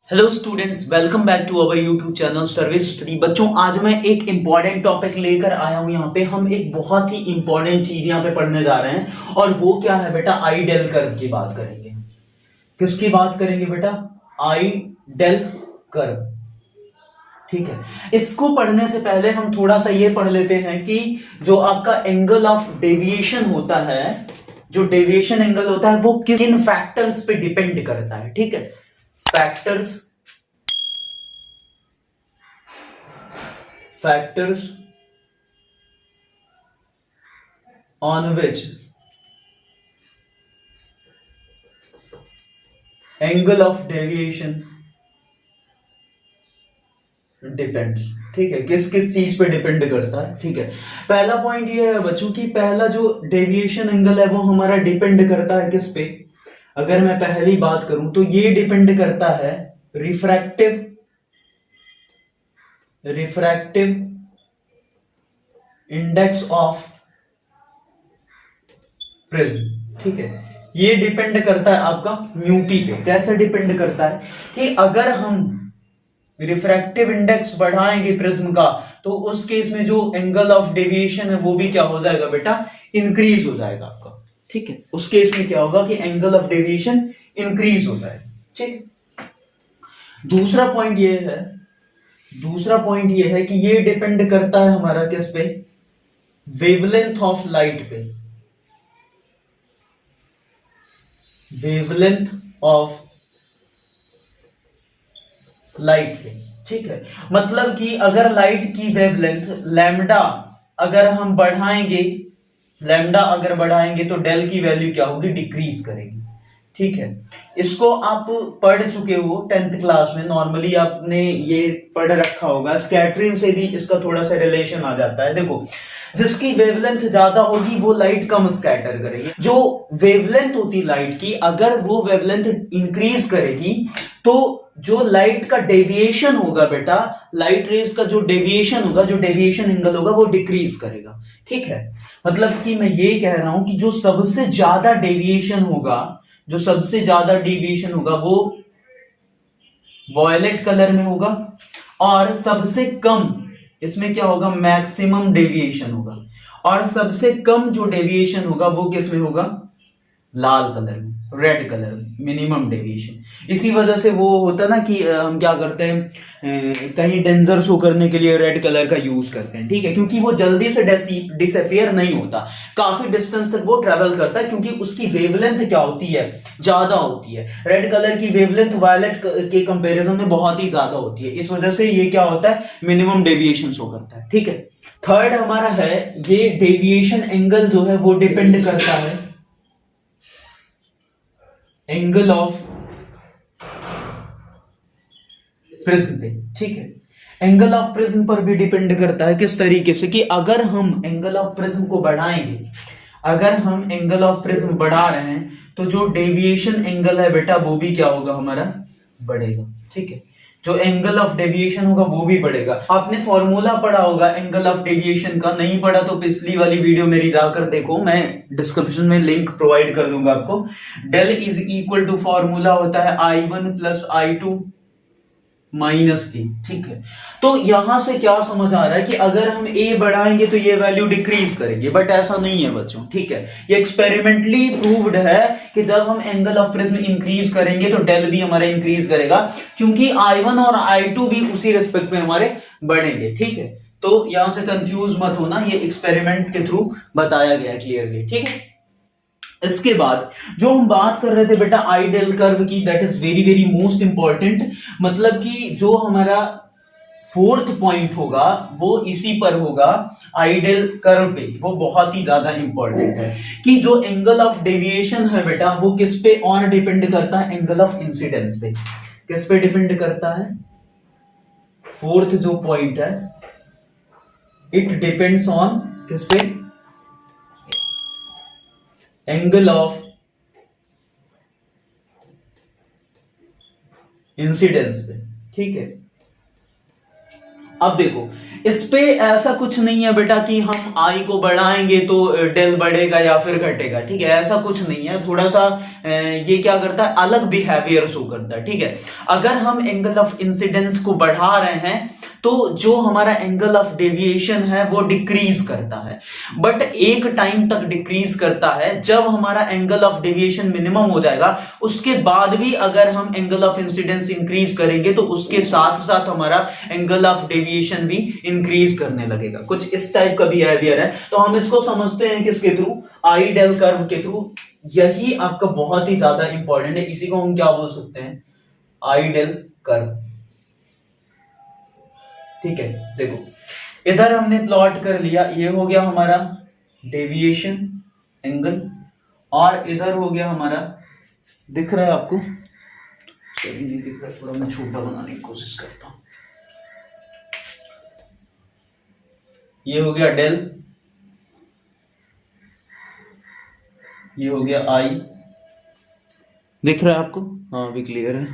Hello students, welcome back to our YouTube channel service study. बच्चों, आज मैं एक इंपॉर्टेंट टॉपिक लेकर आया हूं। यहाँ पे हम एक बहुत ही इंपॉर्टेंट चीज यहाँ पे पढ़ने जा रहे हैं और वो क्या है बेटा, आई डेल कर्व की बात करेंगे। किसकी बात करेंगे बेटा? आई डेल कर्व। ठीक है, इसको पढ़ने से पहले हम थोड़ा सा ये पढ़ लेते हैं कि जो आपका एंगल ऑफ डेविएशन होता है, जो डेविएशन एंगल होता है वो किन फैक्टर्स पे डिपेंड करता है। ठीक है, factors on which angle of deviation depends। ठीक है, किस किस चीज पे डिपेंड करता है। ठीक है, पहला पॉइंट ये है बच्चों कि पहला जो डेविएशन एंगल है वो हमारा डिपेंड करता है किस पे। अगर मैं पहली बात करूं तो ये डिपेंड करता है रिफ्रैक्टिव इंडेक्स ऑफ प्रिज्म। ठीक है, ये डिपेंड करता है आपका म्यूटी पे। कैसे डिपेंड करता है कि अगर हम रिफ्रैक्टिव इंडेक्स बढ़ाएंगे प्रिज्म का तो उस केस में जो एंगल ऑफ डेविएशन है वो भी क्या हो जाएगा बेटा, इंक्रीज हो जाएगा आपका। ठीक है, उस केस में क्या होगा कि एंगल ऑफ डेविएशन इंक्रीज हो जाएगा। ठीक, दूसरा पॉइंट ये है कि ये डिपेंड करता है हमारा किस पे, वेवलेंथ ऑफ लाइट पे। वेवलेंथ ऑफ लाइट पे। ठीक है, मतलब कि अगर लाइट की वेवलेंथ लैम्डा अगर हम बढ़ाएंगे, तो डेल की वैल्यू क्या होगी, डिक्रीज करेगी। ठीक है, इसको आप पढ़ चुके हो 10th क्लास में, नॉर्मली आपने ये पढ़ रखा होगा। स्कैटरिंग से भी इसका थोड़ा सा रिलेशन आ जाता है। देखो, जिसकी वेवलेंथ ज्यादा होगी वो लाइट कम स्कैटर करेगी। जो वेवलेंथ होती लाइट की, अगर वो वेवलेंथ इंक्रीज करेगी तो जो लाइट का डेविएशन होगा बेटा, लाइट रेज का जो डेविएशन होगा, जो डेविएशन एंगल होगा वो डिक्रीज करेगा। ठीक है, मतलब कि मैं ये कह रहा हूं कि जो सबसे ज्यादा डेविएशन होगा वो वॉयलेट कलर में होगा, और सबसे कम इसमें क्या होगा, मैक्सिमम डेविएशन होगा, और सबसे कम जो डेविएशन होगा वो किस में होगा, लाल कलर में, रेड कलर में, मिनिमम डेविएशन। इसी वजह से वो होता है ना कि हम क्या करते हैं, कहीं डेंजर शो करने के लिए रेड कलर का यूज करते हैं। ठीक है, क्योंकि वो जल्दी से डिसअपियर नहीं होता, काफी डिस्टेंस तक वो ट्रेवल करता है, क्योंकि उसकी वेवलेंथ क्या होती है, ज्यादा होती है। रेड कलर की वेवलेंथ वायलेट के कंपैरिजन में बहुत ही ज्यादा होती है, इस वजह से ये क्या होता है, मिनिमम डेविएशन शो करता है। ठीक है, थर्ड हमारा है, ये डेविएशन एंगल जो है वो डिपेंड करता है एंगल ऑफ प्रिज्म पे। ठीक है, एंगल ऑफ प्रिज्म पर भी डिपेंड करता है। किस तरीके से कि अगर हम एंगल ऑफ प्रिज्म को बढ़ाएंगे, अगर हम एंगल ऑफ प्रिज्म बढ़ा रहे हैं तो जो डेविएशन एंगल है बेटा वो भी क्या होगा, हमारा बढ़ेगा। ठीक है, जो एंगल ऑफ डेविएशन होगा वो भी बढ़ेगा। आपने फॉर्मूला पढ़ा होगा एंगल ऑफ डेविएशन का, नहीं पढ़ा तो पिछली वाली वीडियो मेरी जाकर देखो, मैं डिस्क्रिप्शन में लिंक प्रोवाइड कर दूंगा आपको। Del is equal to formula होता है I1 प्लस I2 माइनस ए। ठीक है, तो यहां से क्या समझ आ रहा है कि अगर हम ए बढ़ाएंगे तो ये वैल्यू डिक्रीज करेगी, बट ऐसा नहीं है बच्चों। ठीक है, ये एक्सपेरिमेंटली प्रूव्ड है कि जब हम एंगल ऑफ प्रिज्म इंक्रीज करेंगे तो डेल भी हमारा इंक्रीज करेगा, क्योंकि I1 और I2 भी उसी रिस्पेक्ट में हमारे बढ़ेंगे। ठीक है, तो यहां से कंफ्यूज मत होना, ये एक्सपेरिमेंट के थ्रू बताया गया क्लियरली। ठीक है, इसके बाद जो हम बात कर रहे थे बेटा आई डेल कर्व की, that is very very most important. मतलब कि जो हमारा फोर्थ पॉइंट होगा वो इसी पर होगा, आई डेल कर्व पे। वो बहुत ही ज्यादा इंपॉर्टेंट है कि जो एंगल ऑफ डेविएशन है बेटा वो किस पे और डिपेंड करता है, एंगल ऑफ इंसिडेंस पे। किस पे डिपेंड करता है, फोर्थ जो पॉइंट है, इट डिपेंड्स ऑन किस पे, एंगल ऑफ इंसिडेंस पे। ठीक है, अब देखो, इस पे ऐसा कुछ नहीं है बेटा कि हम आई को बढ़ाएंगे तो डेल बढ़ेगा या फिर घटेगा, ठीक है, ऐसा कुछ नहीं है। थोड़ा सा ये क्या करता है, अलग बिहेवियर शो करता है, ठीक है। अगर हम एंगल ऑफ इंसिडेंस को बढ़ा रहे हैं तो जो हमारा एंगल ऑफ डेविएशन है वो डिक्रीज करता है, बट एक टाइम तक डिक्रीज करता है। जब हमारा एंगल ऑफ डेविएशन मिनिमम हो जाएगा उसके बाद भी अगर हम एंगल ऑफ इंसिडेंस इंक्रीज करेंगे तो उसके साथ साथ हमारा एंगल ऑफ डेविएशन भी इंक्रीज करने लगेगा। कुछ इस टाइप का बिहेवियर है। तो हम इसको समझते हैं किसके थ्रू, आई डेल कर्व के थ्रू। यही आपका बहुत ही ज्यादा इंपॉर्टेंट है, इसी को हम क्या बोल सकते हैं, आई डेल कर्व, ठीक है। देखो इधर हमने प्लॉट कर लिया, ये हो गया हमारा डेविएशन एंगल, और इधर हो गया हमारा, दिख रहा है आपको, सही नहीं दिख रहा, थोड़ा मैं छोटा बनाने की कोशिश करता हूं। ये हो गया डेल, ये हो गया आई, दिख रहा है आपको, हाँ भी क्लियर है।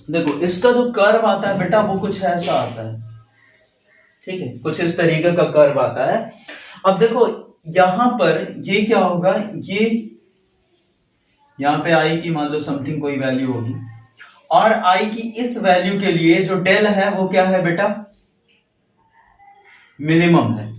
देखो इसका जो कर्व आता है बेटा वो कुछ ऐसा आता है, ठीक है, कुछ इस तरीके का कर्व आता है। अब देखो यहां पर ये क्या होगा, ये यहां पे आई की मान लो समथिंग कोई वैल्यू होगी, और आई की इस वैल्यू के लिए जो डेल है वो क्या है बेटा, मिनिमम है।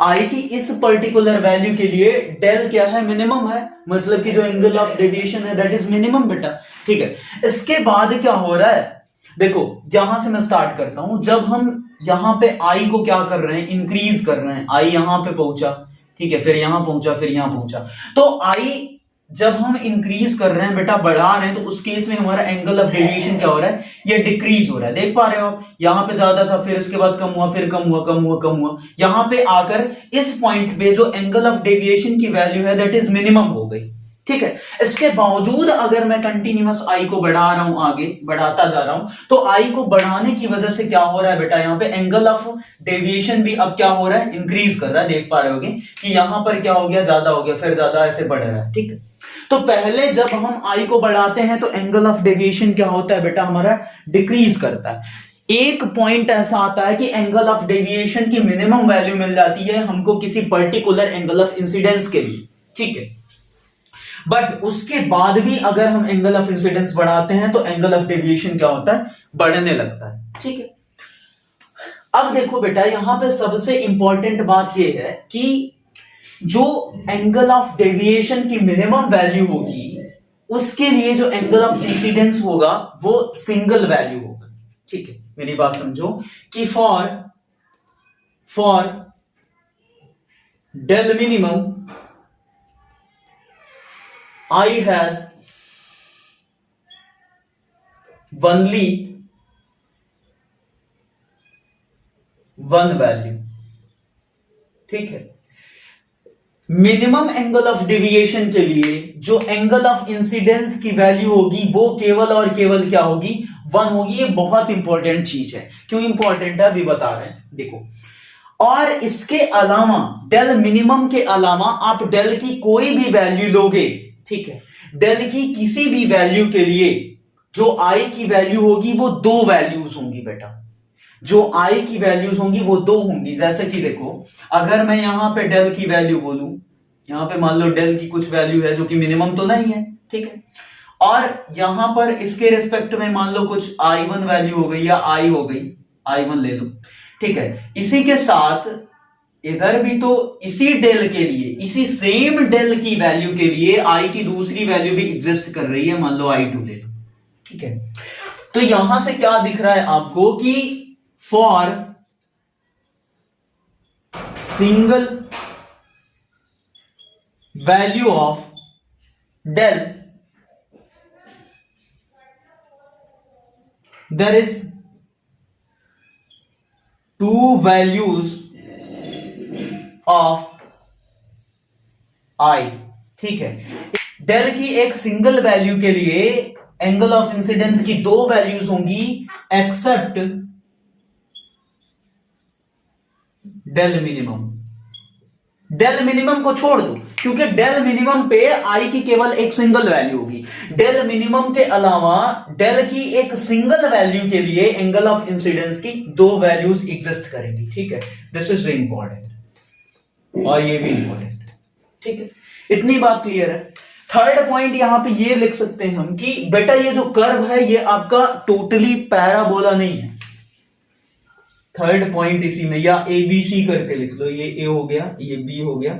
आई की इस पर्टिकुलर वैल्यू के लिए डेल क्या है, मिनिमम है, मतलब कि जो एंगल ऑफ डेविएशन है दैट इज मिनिमम बेटा, ठीक है। इसके बाद क्या हो रहा है, देखो यहां से मैं स्टार्ट करता हूं। जब हम यहां पे आई को क्या कर रहे हैं, इंक्रीज कर रहे हैं, आई यहां पे पहुंचा, ठीक है, फिर यहां पहुंचा, फिर यहां पहुंचा, तो आई जब हम इंक्रीज कर रहे हैं बेटा, बढ़ा रहे हैं, तो उस केस में हमारा एंगल ऑफ डेविएशन क्या हो रहा है, ये डिक्रीज हो रहा है। देख पा रहे हो आप, यहां पे ज्यादा था, फिर उसके बाद कम हुआ, फिर कम हुआ, कम हुआ, कम हुआ, यहां पे आकर इस पॉइंट पे जो एंगल ऑफ डेविएशन की वैल्यू है दैट इज मिनिमम हो गई, ठीक है। इसके बावजूद अगर मैं कंटिन्यूअस आई को बढ़ा रहा हूं, आगे बढ़ाता जा रहा हूं, तो आई को बढ़ाने की वजह से क्या हो रहा है बेटा, यहां पे एंगल ऑफ डेविएशन भी अब क्या हो रहा है, इंक्रीज कर रहा है। देख पा रहे होगे कि यहां पर क्या हो गया, ज्यादा हो गया, फिर ज्यादा, ऐसे बढ़ रहा है, ठीक है। तो पहले जब हम आई को बढ़ाते हैं तो एंगल ऑफ डेविएशन क्या होता है बेटा, हमारा डिक्रीज करता है। एक पॉइंट ऐसा आता है कि एंगल ऑफ डेविएशन की मिनिमम वैल्यू मिल जाती है हमको किसी पर्टिकुलर एंगल ऑफ इंसिडेंस के लिए, ठीक है। बट उसके बाद भी अगर हम एंगल ऑफ इंसिडेंस बढ़ाते हैं तो एंगल ऑफ डेविएशन क्या होता है, बढ़ने लगता है, ठीक है। अब देखो बेटा यहां पे सबसे इंपॉर्टेंट बात यह है कि जो एंगल ऑफ डेविएशन की मिनिमम वैल्यू होगी उसके लिए जो एंगल ऑफ इंसिडेंस होगा वो सिंगल वैल्यू होगा, ठीक है। मेरी बात समझो कि for del minimum I has only one value, ठीक है। मिनिमम एंगल ऑफ डेविएशन के लिए जो एंगल ऑफ इंसिडेंस की वैल्यू होगी वो केवल और केवल क्या होगी, वन होगी। ये बहुत इंपॉर्टेंट चीज है। क्यों इंपॉर्टेंट है अभी बता रहे हैं, देखो। और इसके अलावा डेल मिनिमम के अलावा आप डेल की कोई भी वैल्यू लोगे, ठीक है, डेल की किसी भी वैल्यू के लिए जो आई की वैल्यू होगी वो दो वैल्यूज होंगी बेटा, जो आई की वैल्यूज होंगी वो दो होंगी। जैसे कि देखो अगर मैं यहां पे डेल की वैल्यू बोलूं, यहां पे मान लो डेल की कुछ वैल्यू है जो कि मिनिमम तो नहीं है, ठीक है, और यहां पर इसके रिस्पेक्ट में मान लो कुछ i1 वैल्यू हो गई या आई हो गई, i1 ले लो, ठीक है। इसी के साथ इधर भी तो इसी डेल के लिए, इसी सेम डेल की वैल्यू के लिए आई की दूसरी वैल्यू भी एग्जिस्ट कर रही है, मान लो i2 ले लो, ठीक है। तो यहां से क्या दिख रहा है आपको कि for single value of del there is two values of I, ठीक है। डेल की एक सिंगल वैल्यू के लिए एंगल ऑफ इंसिडेंस की दो वैल्यूज होंगी except del minimum, del minimum को छोड़ दो, क्योंकि डेल मिनिमम पे आई की केवल एक सिंगल वैल्यू होगी। डेल मिनिमम के अलावा डेल की एक सिंगल वैल्यू के लिए एंगल ऑफ इंसिडेंस की दो वैल्यूज एग्जिस्ट करेंगी, ठीक है। दिस इज इंपॉर्टेंट और ये भी इंपॉर्टेंट, ठीक है। इतनी बात क्लियर है। थर्ड पॉइंट यहां पे ये लिख सकते हैं हम कि बेटा ये जो कर्व है ये आपका टोटली पैराबोला नहीं है। थर्ड पॉइंट इसी में, या ए बी सी करके लिख लो, ये ए हो गया, ये बी हो गया,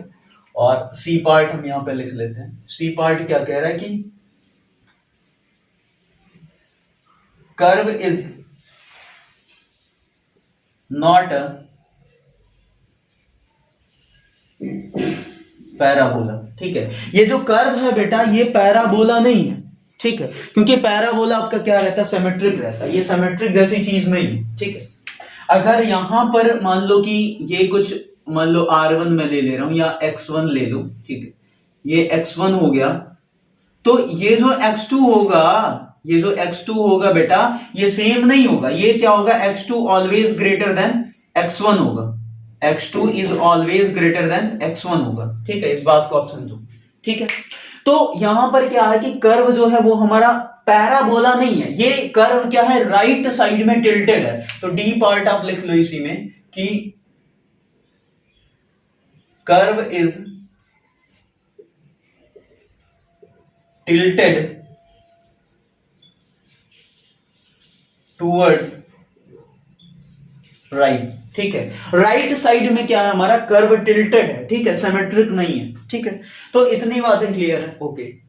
और सी पार्ट हम यहां पे लिख लेते हैं। सी पार्ट क्या कह रहा है कि curve is not a parabola, ठीक है। ये जो कर्व है बेटा ये पैराबोला नहीं है, ठीक है, क्योंकि पैराबोला आपका क्या रहता है, सिमेट्रिक रहता है। ये सिमेट्रिक जैसी चीज नहीं है, ठीक है। अगर यहां पर मान लो कि ये कुछ, मान लो R1 में ले रहा हूं या X1 ले लो, ठीक है, ये X1 हो गया, तो ये जो X2 होगा, ये जो X2 होगा बेटा ये सेम नहीं होगा। ये क्या होगा, X2 always greater than X1 होगा। X2 is always greater than X1 होगा, ठीक है। इस बात को आप समझो, ठीक है। तो यहां पर क्या है कि कर्व जो है वो हमारा पैराबोला नहीं है, ये कर्व क्या है, राइट साइड में टिल्टेड है। तो डी पार्ट आप लिख लो इसी में कि curve is tilted towards right, ठीक है। राइट साइड में क्या है, हमारा कर्व टिल्टेड है, ठीक है, सिमेट्रिक नहीं है, ठीक है। तो इतनी बातें क्लियर है, ओके।